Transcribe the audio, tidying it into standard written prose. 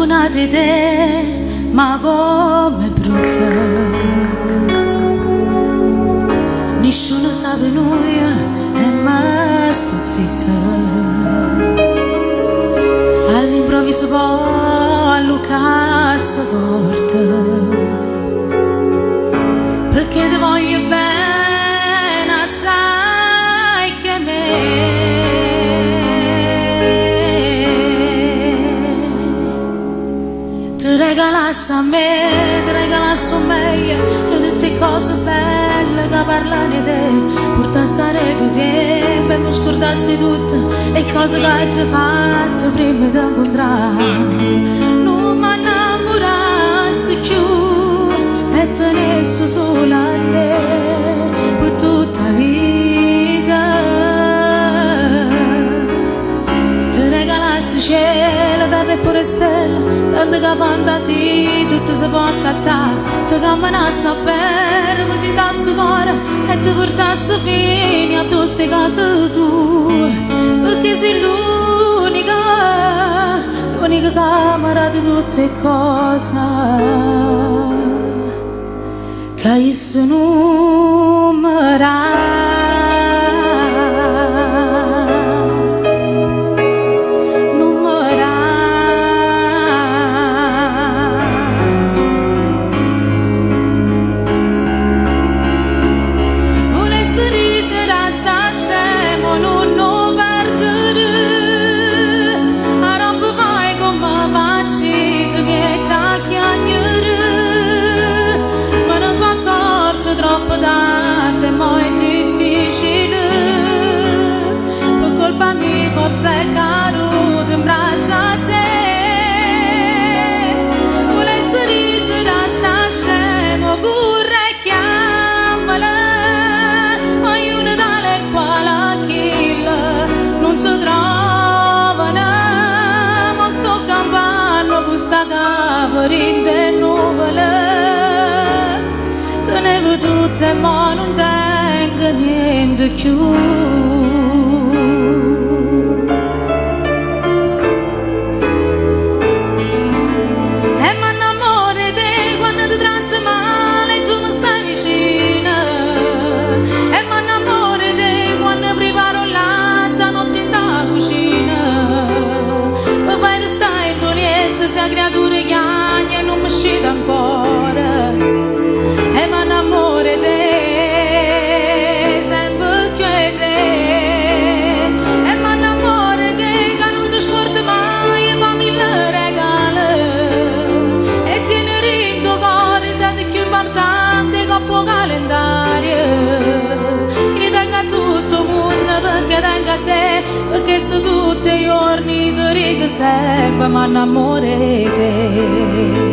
una di te, ma come brutta. Nessuno sa di noi e ma sto zitta. All'improvviso poi Lucas forte, perché ti voglio bene assai che me. Ti regalassi a me, ti regalassi a me e tutte cose belle che parlano di te. Portassi tu tempo e mi scordassi tutte le cose che hai già fatto prima di incontrare. Non mi innamorassi più e tenessi solo a te per tutta la vita. Ti regalassi cielo, terra e pure stelle, tanto che fantasia tutto si può accattare. Ti camminassi a bere, mi ti dassi tu cuore e ti portassi fino a queste case tu, perché sei l'unica camera di tutte le cose che io sono numerato. Troppo tardi, ma è difficile, per colpa mia forse è caduto in braccio a te. Volessi dire da sta scemo pure chiamala, ma io ne dalle quale kill non si trovano, ma sto campando con sta caparita e nuvole. Tenevo tutte ma non tengo niente più. E mi innamoro di te quando ti tratto male e tu mi stai vicina. E mi innamoro di te quando preparo il latte a notte in la cucina. Mi fai restare in toglietta se a creature chiagna e non mi scende ancora. E mi innamoro di te, sempre più di te. E mi innamoro di te che non ti scordi mai e fammi il regalo. E tieni in tuo cuore tanto più importante che il tuo calendario. E tengo a tutto il mondo perché tengo a te, perché su tutti i giorni ti ricordo sempre, mi innamoro di te.